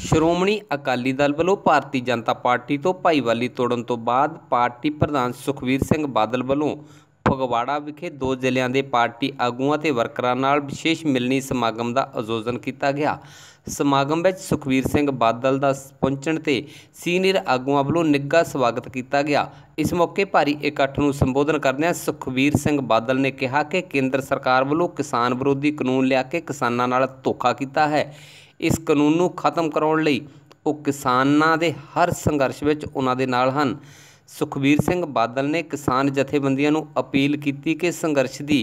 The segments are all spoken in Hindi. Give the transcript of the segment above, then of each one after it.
ਸ਼੍ਰੋਮਣੀ ਅਕਾਲੀ ਦਲ ਵੱਲੋਂ ਭਾਰਤੀ ਜਨਤਾ ਪਾਰਟੀ ਤੋਂ ਭਾਈਵਾਲੀ ਤੋੜਨ ਤੋਂ ਬਾਅਦ ਪਾਰਟੀ ਪ੍ਰਧਾਨ ਸੁਖਬੀਰ ਸਿੰਘ ਬਾਦਲ ਵੱਲੋਂ ਫਗਵਾੜਾ ਵਿਖੇ 2 ਜ਼ਿਲ੍ਹਿਆਂ ਦੇ ਪਾਰਟੀ ਆਗੂਆਂ ਤੇ ਵਰਕਰਾਂ ਨਾਲ ਵਿਸ਼ੇਸ਼ ਮਿਲਣੀ ਸਮਾਗਮ ਦਾ ਆਯੋਜਨ ਕੀਤਾ ਗਿਆ। ਸਮਾਗਮ ਵਿੱਚ ਸੁਖਬੀਰ ਸਿੰਘ ਬਾਦਲ ਦਾ ਪਹੁੰਚਣ ਤੇ ਸੀਨੀਅਰ ਆਗੂਆਂ ਵੱਲੋਂ ਨਿੱਘਾ ਸਵਾਗਤ ਕੀਤਾ ਗਿਆ। इस मौके भारी इकट्ठ ਨੂੰ संबोधन करदਿਆਂ सुखबीर सिंह बादल ने कहा कि केंद्र सरकार ਵੱਲੋਂ किसान विरोधी कानून लिया के किसानां नाल धोखा कीता है। इस कानून ਨੂੰ खत्म कराउण लई ਉਹ किसानां दे हर संघर्ष ਵਿੱਚ उन्हां दे नाल हन। सुखबीर सिंह बादल ने किसान जथेबंदियां ਨੂੰ अपील की कि संघर्ष की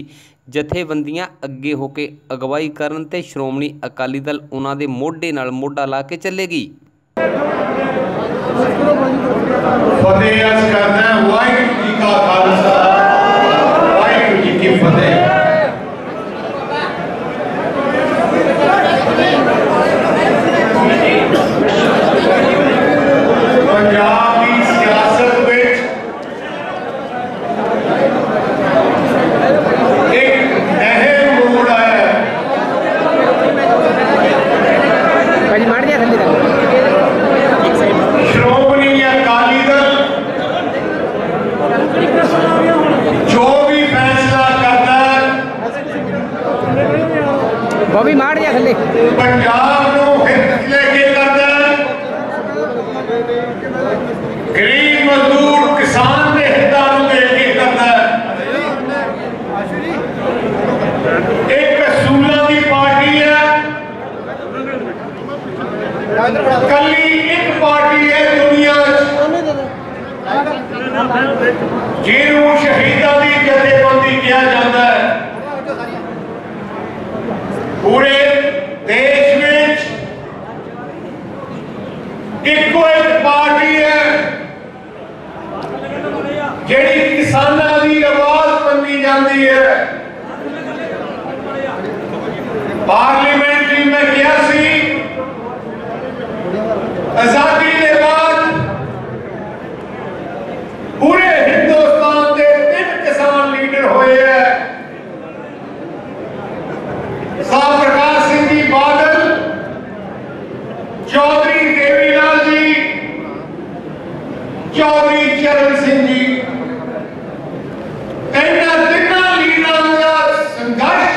जथेबंदियां अगे होके अगवाई करन ते श्रोमणी अकाली दल उन्हां दे मोढे नाल मोढा ला के चलेगी। फतेह अर्ज करना है। वाहिगुरू जी का खालसा, वाहिगुरू जी की फतेह। पंजाब की सियासत में एक अहम मोड़ आया है। श्रोमणी अकाली दल जो भी फैसला करता है पंजाब को हित लेके करता है, गरीब मजदूर किसान के हितों को लेके करता है। एक असूलों की पार्टी है, कली एक पार्टी है दुनिया जिन्हों शहीदों की जथेबंदी कहा जाता है। पूरे देश में इको एक पार्टी है जिहड़ी किसानां की आवाज बनी जाती है। पार्लीमेंट में क्या सी आजादी के बाद पूरे हिंदुस्तान के 3 किसान लीडर हुए हैं। साहब प्रकाश सिंह जी बादल, चौधरी देवीलाल जी, चौधरी चरण सिंह जी, इन्हां तिन्हां लीडरां दा संघर्ष,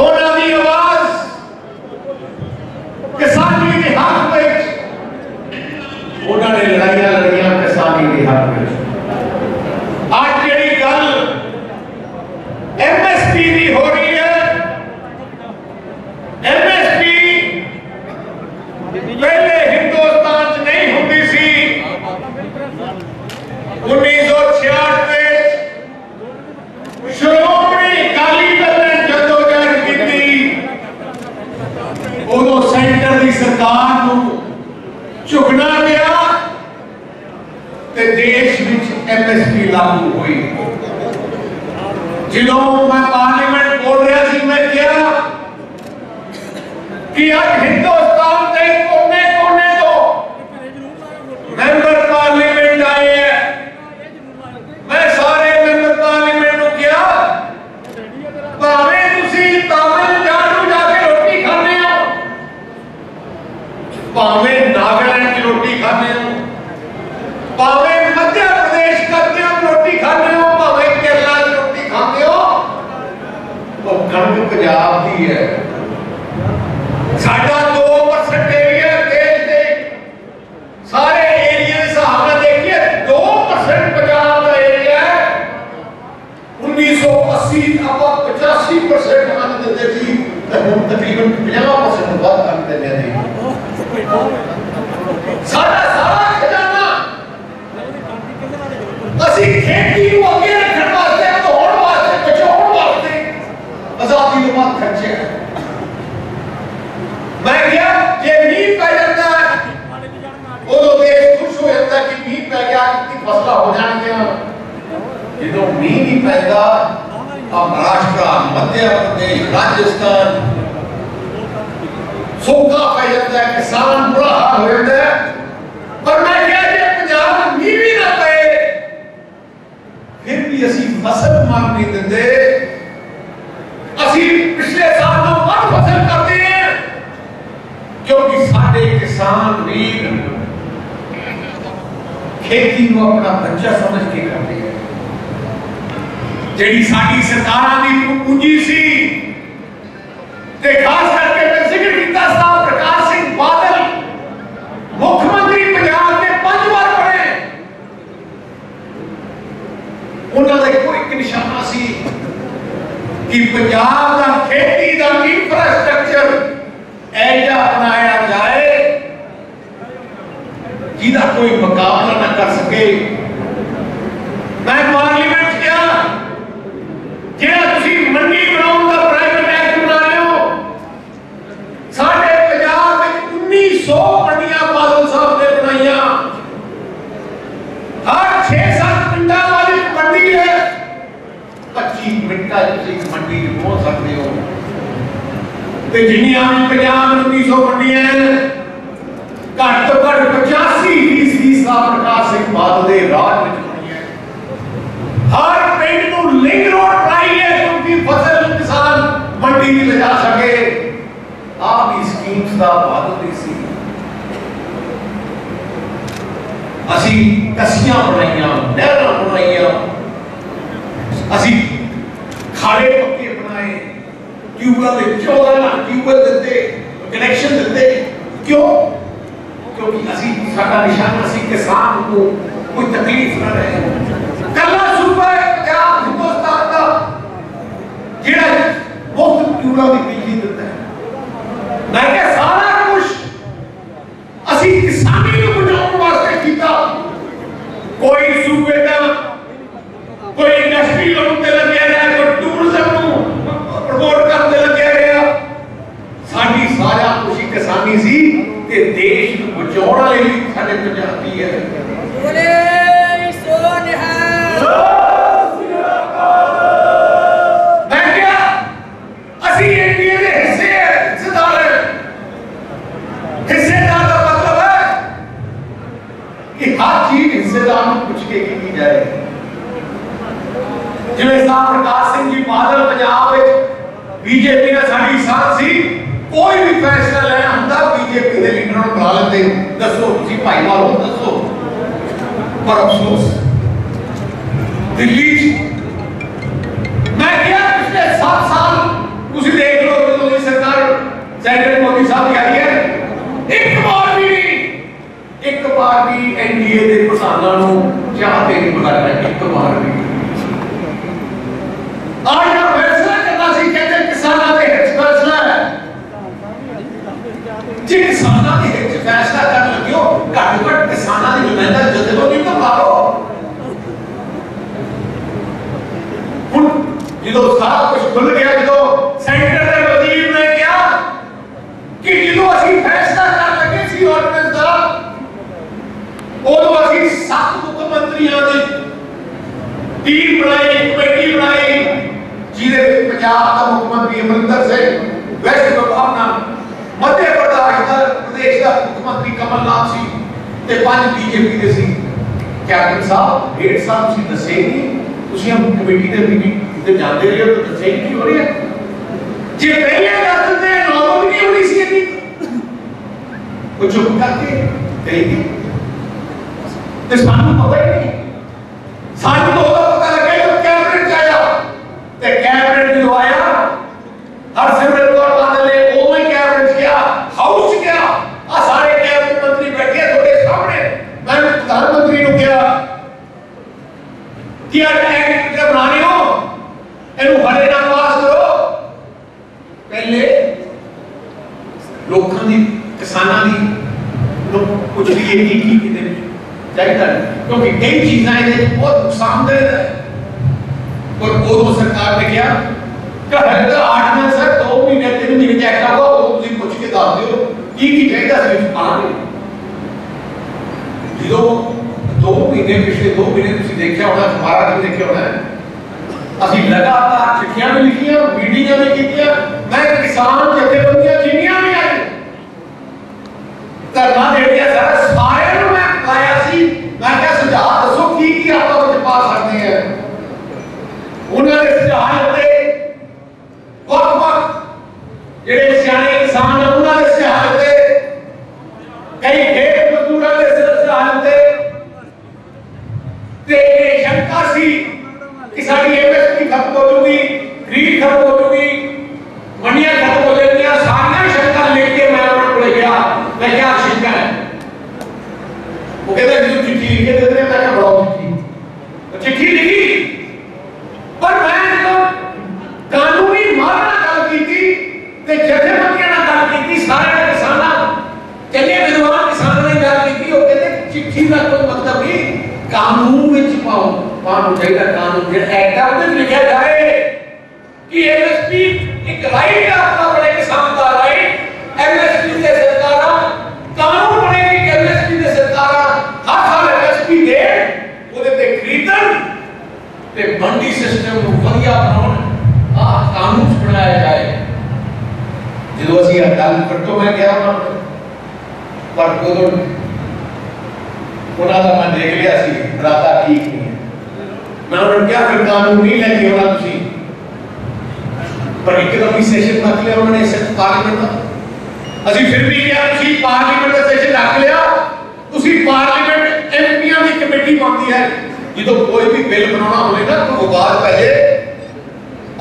उन्हां दी आवाज किसानी के हक में उन्होंने लड़ाइयां लड़ियां किसानी के हक में। आज जी गल MSP की हो रही है, MSP पहले हिंदुस्तान च नहीं होती सी। 1966 में श्रोमणी अकाली दल ने जदोजहद की, उदों सेंटर की सरकार को झुकना गया ते देश विच MSP लागू हुई। जिलों मैं पार्लियामेंट बोल रहा थी, मैं क्या कि अब हिंदुस्तान के कोने कोने तो मेंबर पार्लियामेंट आए हैं। मैं सारे मेंबर पार्लियामेंट को क्या भावे तुसी तमिलनाडु जाके रोटी खाने हो, भावे नागालैंड की रोटी खाने हो, भावे मध्य प्रदेश करते हो रोटी खाने हो, भावे केरला की रोटी खाते हो, तो कणक पंजाब की है। साडा 2% एरिया देश दे सारे एरिया के हिसाब से देखिए 2% पंजाब का एरिया है। 1980 अब 85% अन्न देते थे, हम तकरीबन 50% बात कर देते हैं। सारा सारा खजाना असी खेती को आगे रखने वास्ते, बढ़ाने वास्ते, बचाने वास्ते आजादी के बाद खर्चे। मैं क्या ये मीह पै जाता है उदों देश खुश हो जाता है कि मीह पै गया, कितनी फसलां हो जाएंगियां। जो मीह नहीं पैदा, महाराष्ट्र, मध्य प्रदेश, राजस्थान सूखा पै जाता है, किसान बुरा हाल हो जाता है। पर मैं क्या ये पंजाब मीह भी ना पे फिर भी असी फसल मार नहीं देते, असी पिछले साल तो मत फसल करते हैं। किसान वीर खेती को अपना बच्चा समझ के करते हैं। जेडी साडी सरकारां दी पूंजी सी ते खास करके मैं जिक्र किया साहब प्रकाश सिंह बादल मुख्यमंत्री पंजाब के 5 बार बने, उन्होंने कोई एक निशाना सी कि पंजाब का खेती का इंफ्रास्ट्रक्चर ऐसा बनाया जाए जिसका कोई मुकाबला न कर सके। मैं पार्लीमेंट गया, जेड़ा तुसी मंडी बनाने का प्राइवेट एक्ट बना रहे हो, साढ़े पंजाब में 1900 मंडियां बादल साहब ने बनाइया। हर 6-7 मिनटा वाली मंडी है, 25 मिनटा तुसी मंडी में पहुंच सकते हो। ते जिन्नियां पंजाब में 1900 मंडियां हैं, घट तो घट 85% का प्रकाश सिंह बादल के राज में बनी है। हर पिंड को लिंक रोड बनाई है क्योंकि फसल किसान मंडी में ले जा सके। आप इस स्कीम्स का बादल दी सी, असी कसियां बनाइया, नहरां बनाइया, असी खाड़े पक्के बनाए, ट्यूबवेल 14 लाख ट्यूबवेल दिते, कनेक्शन दिते। क्यों? क्योंकि असी साडा निशाना सी किसान को कोई तकलीफ न रहे। कला सूबा पंजाब हिंदुस्तान का जेड़ा मुफ्त ट्यूबवेल की बिजली दिता है। मैं क्या सारा कुछ असी किसानी को बचाने वास्ते किया। कोई सूबे का कोई इंडस्ट्री लाने लगे रहा, कोई टूरिज्म को प्रमोट करने लगे रहा। साडी सारा कुछ किसानी सी ते देश को बचाने वाले भी साडे पंजाबी है। बोले सो निहाल। मैं क्या असी इंडिया के हिस्सेदार हैं। हिस्सेदार का मतलब है कि हर चीज हिस्सेदार को पूछ के की जाए। जिवें साहब प्रकाश सिंह जी बादल पंजाब में बीजेपी ने साडी साथ सी, कोई भी फैसला लेना होता बीजेपी के लीडर को बुला लेते, दसो तुसी भाईवाल हो दसो। पर अफसोस दिल्ली मैं क्या पिछले 7 साल तुसी देख लो जो सरकार सेंट्रल मोदी साहब की आई है, एक बार भी एनडीए के प्रधानों को चाहते नहीं बुलाया, एक बार भी। आज का फैसला करना सी कहते किसानों के हित फैसला है, जे किसानों के हित फैसला कर लगियो घट घट किसानों की नुमाइंदा जथेबंदी तो मारो। हुन जो सारा कुछ खुल गया, जो सेंटर के वजीर ने कहा कि जो असि फैसला कर लगे सी ऑर्डिनेंस का, उदों असि 7 मुख्यमंत्रियों की टीम बनाई, कमेटी बनाई, जिहदे विच पंजाब का मुख्यमंत्री अमरिंदर सिंह, वेस्ट बंगाल मध्य प्रदेश का मुख्यमंत्री कमलनाथ सी ते 5 बीजेपी के सी। कैप्टन साहब 1.5 साल सी दसे नहीं, तुसी हम कमेटी दे मीटिंग ते जांदे रहे हो तो दसे की हो रही है। जे पहले दस दिंदे नौबत नहीं होनी सी इतनी, वो चुप करके करेगी ते सानू पता ही नहीं। सानू तो पता लगा जब कैबिनेट आया, ते कैबिनेट जो आया हरसिमरत कौर बादल ने ओवल कैबिनेट किया, हाउस किया, आ सारे कैबिनेट मंत्री बैठे थोड़े सामने। मैंने प्रधानमंत्री को किया कि एक्ट जब बना रहे हो इन्हें हरे ना पास करो। पहले लोगों की किसानों की कुछ भी ये की चाहिए, क्योंकि कई चीजें इन्हें बहुत नुकसानदेह है। और वो सरकार ने किया कि 8 महीने सर 2 महीने 3 महीने चेक करो, वो तुम पूछ के दस दियो की चाहिए सिर्फ पानी। जो 2 महीने पिछले 2 महीने तुम देखा होना, हमारा भी देखा होना, असि लगातार चिट्ठियां भी लिखियां, मीटिंगां भी कीतियां। मैं किसान जथेबंदियां जिन्नियां भी आई धरना दे दिया सर, सारे मैं बुलाया सी। मैं क्या सुझाव दसो की आप पा सकते हैं। उन्होंने सुझाव दिते वक्त-वक्त जेडे सियाने किसान उन्होंने सुझाव दिते ਸਾਨੂੰ ਚਾਹੀਦਾ ਕਾਨੂੰਨ ਜਿਹੜਾ ਐਕਟ ਹੈ ਉਹਦੇ ਵਿੱਚ ਲਿਖਿਆ ਜਾਏ कि एमएसपी एक राइट है अपना बड़े किसान का राइट एमएसपी से सरकारां कानून बनेगी कि एमएसपी से सरकारां हर साल एमएसपी दे ਉਹਦੇ ਤੇ ਖਰੀਦਣ ਤੇ ਮੰਡੀ ਸਿਸਟਮ ਨੂੰ ਵਧੀਆ ਬਣਾਉਣ ਆ ਕਾਨੂੰਨ ਬਣਾਇਆ ਜਾਏ ਜਦੋਂ ਅਸੀਂ ਇਹ ਗੱਲ ਕਰਤੋਂ ਮੈਂ ਗਿਆ ਉਹਨਾਂ ਪਰ ਉਦੋਂ ਉਹਨਾਂ ਦਾ ਮੈਂ ਦੇਖ ਲਿਆ ਸੀ ਰਾਤਾ ਠੀਕ ਨਹੀਂ ਹੈ ਮੈਂ ਉਹਨਾਂ ਨੂੰ ਕਿਹਾ ਫਿਰ ਕਾਨੂੰਨ ਨਹੀਂ ਲੈ ਕੇ ਆਉਣਾ ਤੁਸੀਂ पर एकदम ही सेशन रख लिया उन्होंने पार्लियामेंट का असि फिर भी क्या तुसी पार्लियामेंट का सेशन रख लिया तुसी पार्लियामेंट एमपीआं की कमेटी बनती है जो कोई भी बिल बनाना होए ना तो विवाद पहले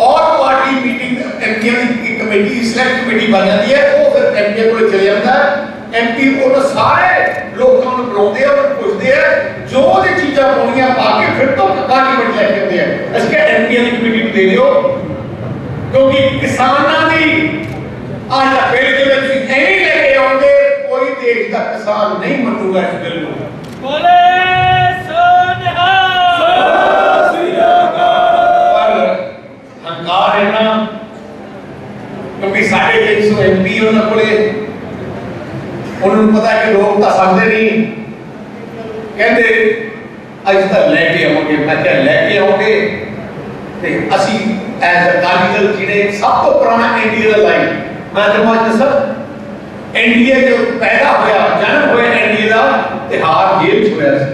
और पार्टी मीटिंग एमपीआं की कमेटी सिलेक्ट कमेटी बन जाती है वो फिर एमपीआं को चले जाता है एमपी उन सारे लोगों को बुलाते हैं और पूछते हैं जो दी चीज़ां पाउणियां पा के फिर तो पार्लियामेंट लेके आते हैं असि क्या एमपीआं की कमेटी दे दियो क्योंकि किसानों की आज बिल के नहीं लेके आउंगे कोई देश का किसान नहीं मनूगा इस बिल को बोले पर हंकार है ना क्योंकि 350 एमपी उन्होंने पता है कि लोग तो समझते नहीं कहते अज तक लेके आओगे मैं क्या लेके आओगे ते असी एज अकाली दल जिहड़े सब तो पुराना एनडीए दा लाइन मैं तुहानू अज दसां एनडीए जो पैदा होया जन्म होया एनडीए दा तिहाड़ जेल च होया सी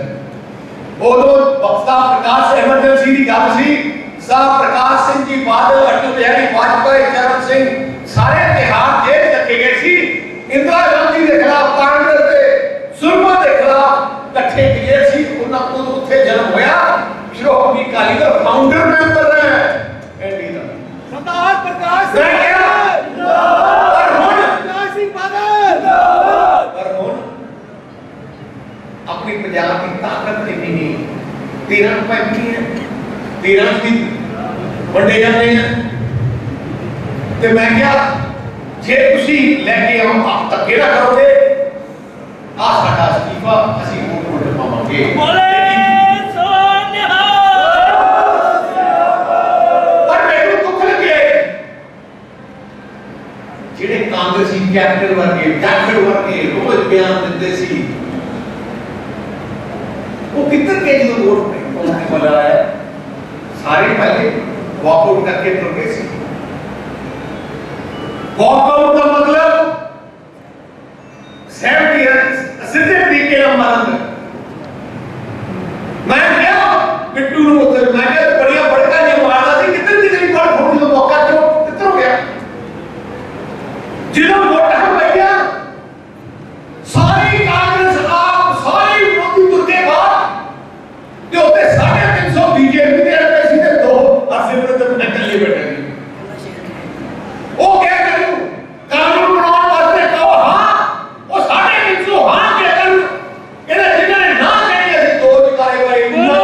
उदों वक्ता प्रकाश एमरजेंसी दी गल सी साहब प्रकाश सिंह जी बादल अटल बिहारी वाजपेयी चरण सिंह सारे तिहाड़ जेल रखे गए सी इंदिरा गांधी के खिलाफ कांग्रेस के सुरमा के खिलाफ इकट्ठे किए सी उन्हां कोल उत्थे जन्म होया श्रोमणी अकाली दल फाउंडर मेंबर है एनडी दा सरदार प्रकाश सिंह जिंदाबाद प्रकाश सिंह बादल जिंदाबाद पर हुन अपनी पंजाब की ताकत नहीं 13 पैंती है 13 भी वंडे जाते हैं ते मैं क्या जे तुसी लेके आओ आप धक्के ना करोगे आ साडा इस्तीफा असि वोट पावांगे बोले ਜਿਹੜੇ ਕਾਂਗਰਸੀ ਕੈਪਟਨ ਵਰਗੇ ਡਾਕਟਰ ਵਰਗੇ ਰੋਜ਼ ਬਿਆਨ ਦਿੰਦੇ ਸੀ ਉਹ ਕਿੱਧਰ ਗਏ ਜਦੋਂ ਵੋਟ ਪਾਉਣ ਵਾਲਾ ਆਇਆ ਸਾਰੇ ਪਹਿਲੇ ਵਾਕਆਊਟ ਕਰਕੇ ਤੁਰ ਗਏ ਸੀ ਵਾਕਆਊਟ ਦਾ ਮਤਲਬ 70 ਸਿੱਧੇ ਤਰੀਕੇ ਨਾਲ ਮਾਰਨ ਮੈਂ ਕਿਹਾ ਬਿੱਟੂ ਨੂੰ ਉੱਥੇ ਮੈਂ ਕਿਹਾ ਬੜੀਆਂ ਬੜਕਾ ਜੇ ਮਾਰਦਾ ਸੀ ਕਿੱਧਰ ਦੀ ਗਈ ਬਾਤ ਹੋਣ ਦਾ ਮੌਕਾ ਕਿਉਂ ਕਿੱਧਰ ਹੋ ਗਿਆ जिन्हों वोटा भैया सारी कांग्रेस आप सारी विरोधी तुरके बाद जो होते 350 बीजेपी के एमपी से 2 और सिमरत में निकल बैठेगी वो क्या करूं कानून बनाने वास्ते कहो हां वो 350 हां के कर कहने जिन्होंने ना कही ऐसी 2 की कार्यवाही ना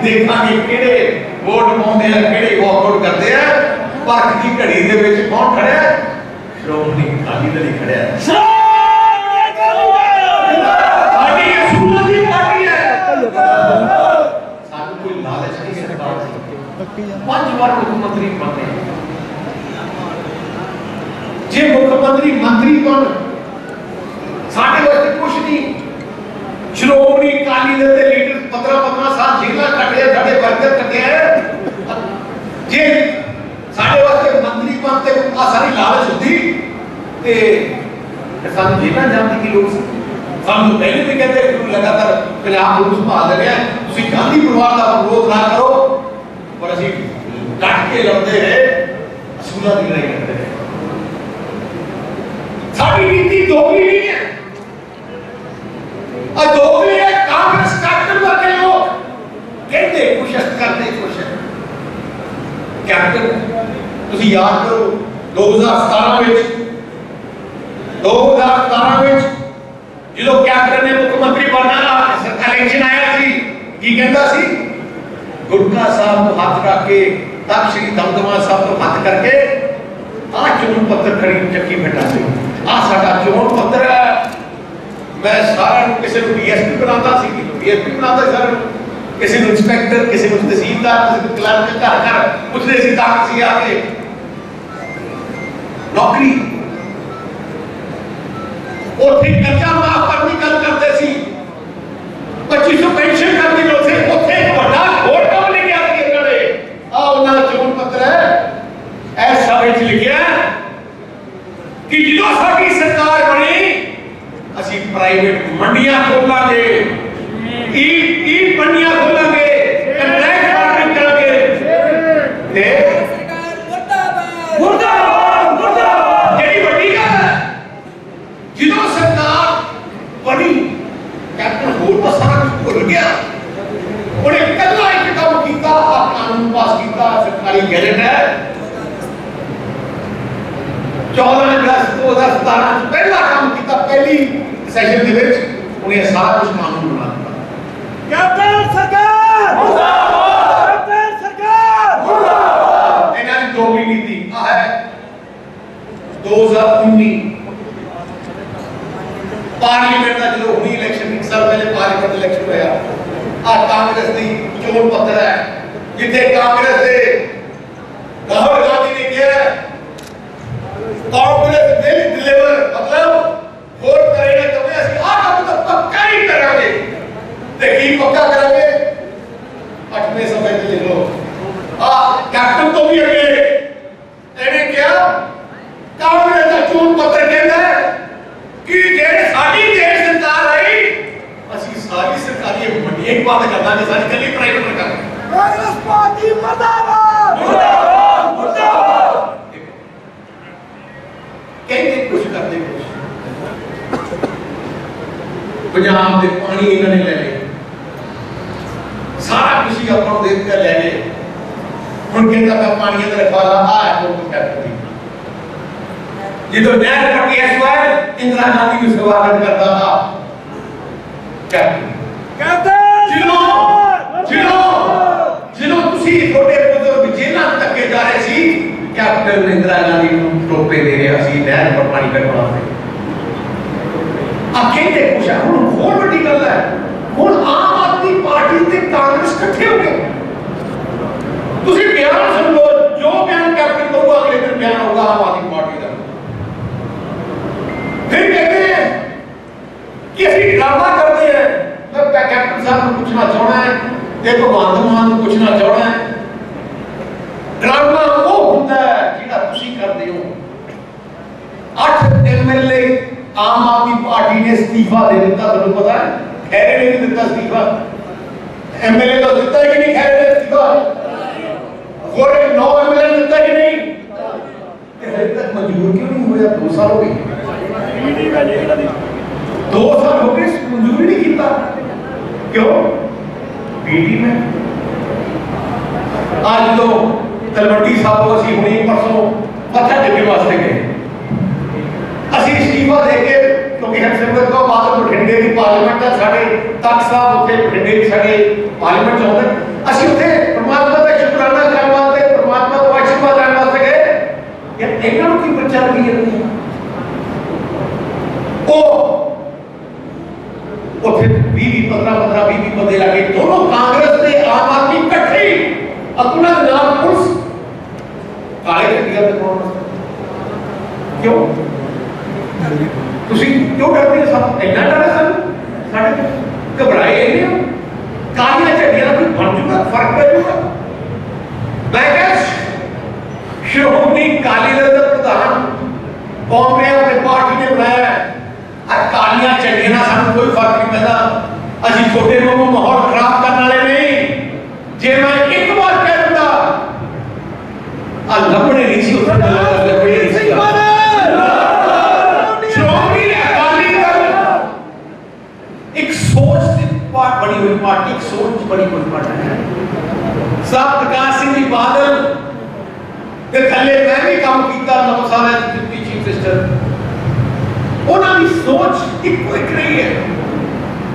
देखांगे किहड़े वोट पाउंदे आ किहड़े वॉकआउट करदे आ भख दी घड़ी दे विच कौन खड़िया श्रोमणी अकाली दल ही खड़िया साडी असूलां दी पार्टी है सानू कोई लालच नहीं सरकार दी 5 बार मुख्यमंत्री बने जे मुख्यमंत्री मंत्री बन साडे वास्ते कुछ नहीं श्रोमणी अकाली दल दे लीडर 15 साल जेला कटे साडे वर्कर कटे जे साडे वास्ते मंत्री बनते आ सारी लालच होती ते सानू जेला जाने की लोड़ सी सानू पहले भी कहते लगातार पंजाब ਨੂੰ ਸੰਭਾਲ ਰਿਹਾ ਤੁਸੀਂ ਗਾਂਧੀ ਪਰਿਵਾਰ ਦਾ ਵਿਰੋਧ ਨਾ ਕਰੋ ਪਰ ਅਸੀਂ ਡਟ ਕੇ ਲੜਦੇ ਰਹੇ ਅਸੂਲਾਂ ਦੀ ਲੜਾਈ ਕਰਦੇ ਰਹੇ ਸਾਡੀ ਨੀਤੀ ਦੋਗਲੀ नहीं है दोगली है कांग्रेस कैप्टन वर्गे लोग कहते कुछ करते कुछ कैप्टन तुसी याद करो 2017 में जो कैप्टन ने मुख्यमंत्री बनना सरकार इलेक्शन आया सी की कहता सी गुरका साहब को हाथ रख के तब श्री दमदमा साहब को हाथ करके आ चोन पत्र खड़ी चक्की बैठा सी आ साडा चोन पत्र है मैं सारा किसी को डीएसपी बनाता सी डीएसपी बनाता सारा किसी को इंस्पेक्टर किसी को तहसीलदार किसी को क्लर्क घर घर पूछते सी तक सी आके नौकरी और फिर कर्जा माफ करने गल करते सी 2500 पेंशन करनी लो से उथे एक बड़ा घोर काम लेके आती है इन्होंने आ उन्हां चोन पत्र है ऐसा विच लिखिया कि जो साडी सरकार बनी असी प्राइवेट मंडियां खोलांगे ई मंडियां खोलांगे कंट्रैक्ट फार्मिंग करांगे ते सरकार मुर्दाबाद मुर्दाबाद जेडी बड़ी गल है जो सरकार बनी कैप्टन होर तो सारा कुछ भुल गया उन्हें कल्ला एक काम किया कानून पास किया सरकारी गैजेट है 14 अगस्त 2017 पहला काम किया पहली सेशन के विच उन्हें सारा कुछ कानून बना दिया कैप्टन सरकार मुर्दाबाद कैप्टन सरकार मुर्दाबाद इन्हां दी दोगली नीति आ है 2019 पार्लियामेंट का जो हुई इलेक्शन एक साल पहले पार्लियामेंट इलेक्शन होया आ कांग्रेस दी चोन पत्र है जिथे कांग्रेस दे राहुल गांधी ने कहा कांग्रेस विल डिलीवर मतलब वोट करेगा तो ऐसी आ काम तो पक्का ही करेंगे ते की पक्का करेंगे 8वें समय के ले लो आ कैप्टन तो भी अगे एने क्या कांग्रेस का चोन पत्र कहता है कि जेड़े साडी देश सरकार आई असि सारी सरकारी मंडियां ही बंद कर दांगे सारी कली प्राइवेट कर दांगे कांग्रेस पार्टी मुर्दाबाद मुर्दाबाद मुर्दाबाद कहते कुछ करते कुछ पंजाब दे पानी इन्होंने ले ले सारा कुछ ही अपन देख कर ले गए हुन कहता मैं पानी अंदर रखवाला आ है वो कैप्टन जो नहर पट्टी एसवाई इंदिरा गांधी की स्वागत करता था कैप्टन जिन्हों तुसी छोटे बुजुर्ग जेलां तक जा रहे सी कैप्टन इंदिरा गांधी को टोपे दे रहा सी नहर पर पानी कटवा से आ कहते कुछ है हुन होर बड़ी गल है हुन आम आदमी पार्टी ते कांग्रेस इकट्ठे हो गए तुसी बयान सुन लो जो बयान कैप्टन को अगले दिन बयान होगा आम आदमी पार्टी का फिर कहते हैं कि असि ड्रामा करते हैं मैं कैप्टन साहब को पूछना चाहना है ये भगवंत मान को पूछना चाहना है ड्रामा वो होता है जिहड़ा तुसी करदे हो 8 एमएलए आम आदमी पार्टी ने इस्तीफा दे दिता तुहानू पता है खैरे ने भी दिता इस्तीफा एमएलए तो दिता कि नहीं खैरे ने इस्तीफा और 9 एमएलए ने दिता कि नहीं ते हजे तक मंजूर क्यों नहीं होया 2 साल हो गए 2 साल हो गए मंजूरी नहीं किया क्यों बीडी में आज तो तलवंडी साहब को असि हुणी परसों मत्था टेकने वास्ते गए असि इस्तीफा देके क्योंकि हरसिमरत कौर बादल बठिंडे की पार्लियामेंट है साडे तख्त साहब उत्थे बठिंडे की साडे पार्लियामेंट चाहते असि उत्थे परमात्मा का शुकराना करन वास्ते परमात्मा को आशीर्वाद लेने वास्ते गए यार इन्हां नूं की बच्चा लगी जांदी है और फिर 20-15 बंदे लगे दोनों कांग्रेस ने आम आदमी इकट्ठे अपना नाम पुलिस काले चट्टिया पे कौन क्यों तुसी क्यों डरते हो सब इतना डर है सब साडे घबराए नहीं कालियां चट्टियां कोई बन जूगा फर्क पै जूगा मैं कह श्रोमणी अकाली दल का प्रधान कौम ने अपनी पार्टी ने बनाया कालियां चट्टियां सानू कोई फर्क नहीं पैदा असि छोटे वांगू माहौल खराब करने वाले नहीं जे मैं एक बार कह दूंगा आ लपड़े नहीं सी उठा लपड़े नहीं सी श्रोमणी अकाली दल एक सोच से बनी हुई पार्टी एक सोच बनी हुई पार्टी है साहब प्रकाश सिंह जी बादल के थले मैं भी काम किया 9 साल डिप्टी चीफ मिनिस्टर उन्होंने सोच इको एक नहीं है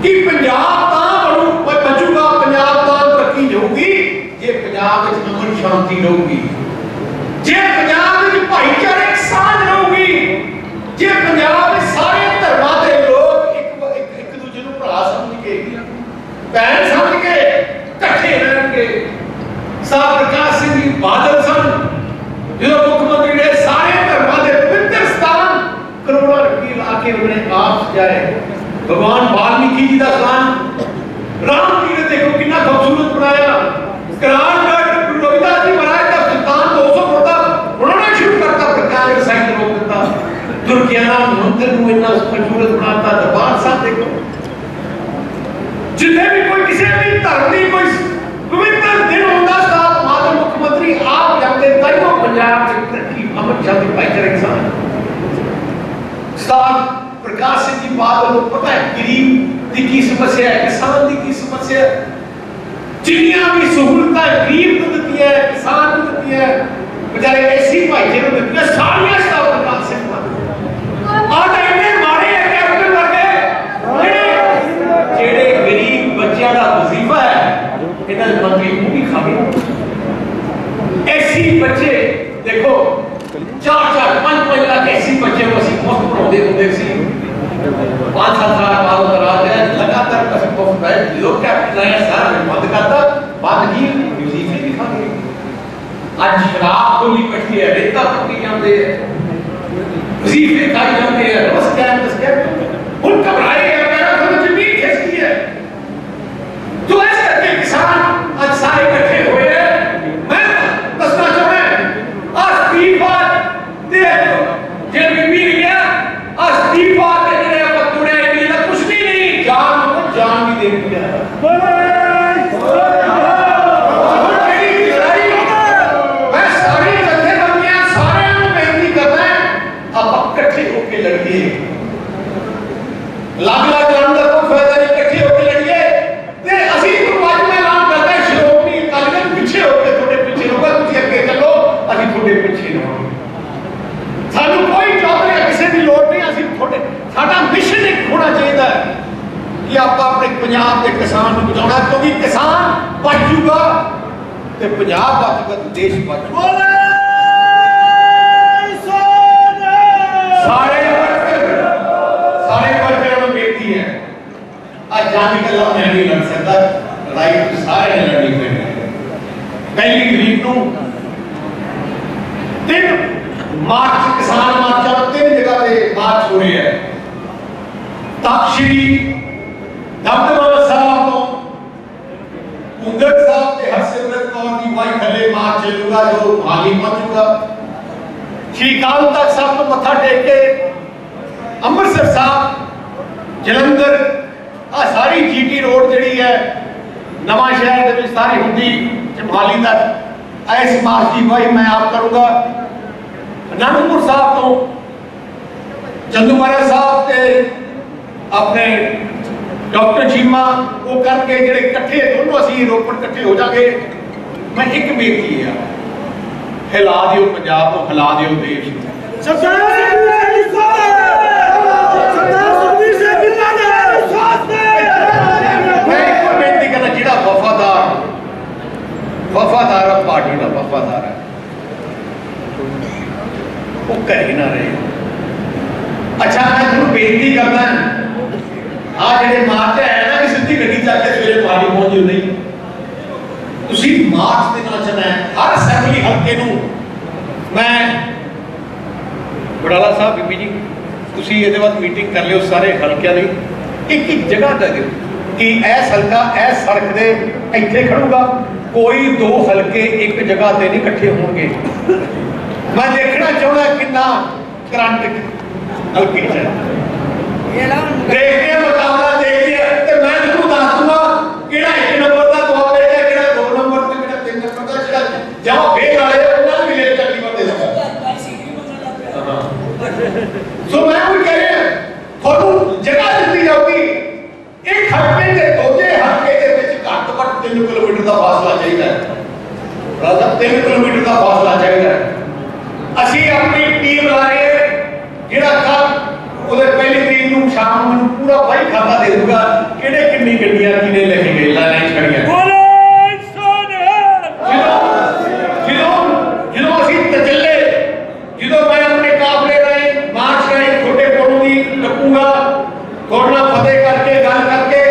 कि पंजाब बचूगा, पंजाब तरक्की होगी जे पंजाब अमन शांति रहूगी, जे पंजाब भाईचारक साझ रहूगी, जे पंजाब सारे धर्मां के लोग एक दूजे को भरा समझ के भैन समझ के इकट्ठे रहेंगे। साहब प्रकाश सिंह जी बादल सन जो मुख्यमंत्री ने सारे धर्मां के पवित्र स्थान करोड़ों रुपये ला के उन्हें आप सजाए। भगवान वाल्मीकि जी का स्थान राम जी ने देखो कितना खूबसूरत बनाया। करारगढ़ रविदास जी महाराज का सुल्तान 200 फुट तक उन्होंने शुरू करता प्रकाश साहित्य रोक देता। दुर्गियाना मंदिर को इतना खूबसूरत बनाता। दरबार साहब देखो जितने भी कोई किसी भी धर्म की कोई पवित्र दिन होता साहब मात्र मुख्यमंत्री आप जानते कईयों पंजाब की तरक्की अमन शांति भाईचारे के साथ साहब प्रकाश सिंह जी बादल को पता है गरीब की समस्या है, किसान की समस्या है, जिन्नियां भी सहूलतां गरीब को दी है, किसान को दी है, बेचारे ऐसी भाईचारे को दी है सारियां साहब प्रकाश सिंह बादल आज इन्ने मारे है कैप्टन वर्गे जेड़े गरीब बच्चों का वजीफा है इन्हां मंत्री वो भी खा गए। ऐसी बच्चे देखो 4-5 लाख ऐसी बच्चे को ਅਸੀਂ ਮੁਫਤ ਪੜਾਉਂਦੇ ਹੁੰਦੇ ਸੀ। 5-7 ਸਾਲ ਬਾਅਦ ਰਾਜ ਹੈ लगातार कसम मुफ्त है लोग कैप्टन आया सारा बंद करता बंद की वजीफे भी खा गए। आज शराब गोली पट्टी है रेता पट्टी जाते हैं वजीफे खाई जाते हैं बस कैप्टन उन घबराए हैं मेरा तो जमीन खिसकी है। तो ऐसे करके किसान आज सारे इकट्ठे हुए हैं। मैं दसना चाहूँ आज 3 बार जे बीबी गया आज 3 बार जान भी दे दिया। मैं सारी जथेबंदियां सारे बेनती करना है आप इकट्ठे होकर लड़िए। अलग-अलग लड़न का कोई फायदा नहीं, इकट्ठे होकर लड़िए। ते असि गुरबाज में ऐलान करते हैं श्रोमणी अकाली दल पीछे होकर थोड़े पीछे होगा, तुम अगे चलो असि थोड़े पीछे रहो। सानू कोई जॉब या किसी की लोड़ नहीं, असि थोड़े साडा मिशन एक होना चाहिए कि आप अपने पंजाब के किसान को बचाना क्योंकि किसान बचूगा तो पंजाब बचूगा तो देश बचूगा। सारे वर्करों में बेटी है आज जाने का लव नहीं लड़ सकता, लड़ाई तो सारे लड़नी पड़ेगी। पहली तारीख को 3 मार्च किसान मार्च 3 जगह पे मार्च हो रही है। तक्षशिला दमदमा साहब तो उंगर साहब के हरसिमरत कौर की वाई थले मार्च चलूगा जो माली पहुंचूगा। श्री काल तक साहब तो मत्था टेक के अमृतसर साहब जलंधर आ सारी जीटी रोड जड़ी है नवा शहर के सारी हुंदी माली तक ऐस मार्च की वाई मैं आप करूंगा। अनंदपुर साहब तो चंदू महाराज साहब के अपने डॉक्टर चीमा वो करके जेडे इकट्ठे दोनों असी रोपड़ इकट्ठे हो जाएंगे। मैं एक बेनती है हिला दियो पंजाब को, हिला दियो देश। मैं एक बेनती करना जिहड़ा वफादार पार्टी का वफादार है वो घर ही ना रहे। अच्छा मैं तुम बेनती करना आज जेडे मार्च है ना कि सीधी गड्डी जाके सवेरे पार्टी पहुंची नहीं तुसी मार्च के नाल चलना है। हर असेंबली हल्के नूं मैं बड़ाला साहब बीबी जी तुसी इहदे बाद मीटिंग कर लियो सारे हल्कियां दी एक जगह दे दिओ कि ऐस हल्का ऐस सड़क दे इत्थे खड़ूगा कोई 2 हल्के एक जगह ते नहीं इकट्ठे होंगे। मैं देखना चाहना कितना करंट हल्के च देखिए मुकाबला देखिए ते मैं तुहानू दस दूंगा किहड़ा 1 नंबर दा जवाब देगा किहड़ा 2 नंबर ते किहड़ा 3 नंबर दा जिहड़ा जवाब फेल वाले उन्हां भी ले चली बंदे दा। सो मैं भी कह रहा थानू जगह दी जाऊगी एक हल्के ते दूजे हल्के दे विच घੱਟ ਤੋਂ ਘੱਟ 3 किलोमीटर ਦਾ फासला चाहिए राजा 3 किलोमीटर ਦਾ फासला चाहिए। ਅਸੀਂ ਆਪਣੀ ਟੀਮ ਲਾ ਰਹੇ ਜਿਹੜਾ ਉਹਦੇ ਪਹਿਲੀ ਤਰੀਕ ਨੂੰ ਸ਼ਾਮ ਨੂੰ ਪੂਰਾ ਬਾਈ ਖਾਤਾ ਦੇ ਦੂਗਾ ਕਿਹੜੇ ਕਿੰਨੀ ਗੱਡੀਆਂ ਕਿਨੇ ਲੈ ਕੇ ਗਏ ਲਾ ਨਹੀਂ ਛੜੀਆਂ ਜਦੋਂ ਅਸੀਂ ਤਜੱਲੇ ਜਦੋਂ ਮੈਂ ਆਪਣੇ ਕਾਫਲੇ ਰਾਹੀਂ ਮਾਰਚ ਰਾਹੀਂ ਛੋਟੇ ਕੋਲੋਂ ਦੀ ਲੱਗੂਗਾ ਥੋੜਾ ਫਤਿਹ ਕਰਕੇ ਗੱਲ ਕਰਕੇ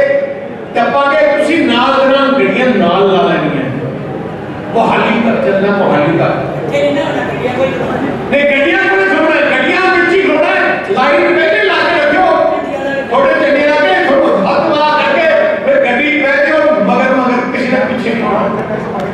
ਟੱਪਾਂਗੇ ਤੁਸੀਂ ਨਾਲ ਦੇ ਨਾਲ ਗੱਡੀਆਂ ਨਾਲ ਲਾ ਲੈਣੀਆਂ ਮੋਹਾਲੀ ਤੱਕ ਚੱਲਣਾ ਮੋਹਾਲੀ ਤੱਕ ਨਹੀਂ ਗੱਡੀਆਂ ਕੋਲ ਛੋੜਨਾ ਗੱਡੀਆਂ ਵਿੱਚ ਹੀ ਹੋਣਾ ਲਾਈਨ ਪਹਿਲੇ ਲਾ ਕੇ ਰੱਖਿਓ ਥੋੜੇ ਚੰਗੇ ਲੱਗੇ ਥੋੜਾ ਹੱਥ ਲਾ ਕਰਕੇ ਫਿਰ ਗੱਡੀ ਪੈ ਜਾਓ ਮਗਰ ਕਿਸੇ ਦਾ ਪਿੱਛੇ ਨਹੀਂ ਹੋਣਾ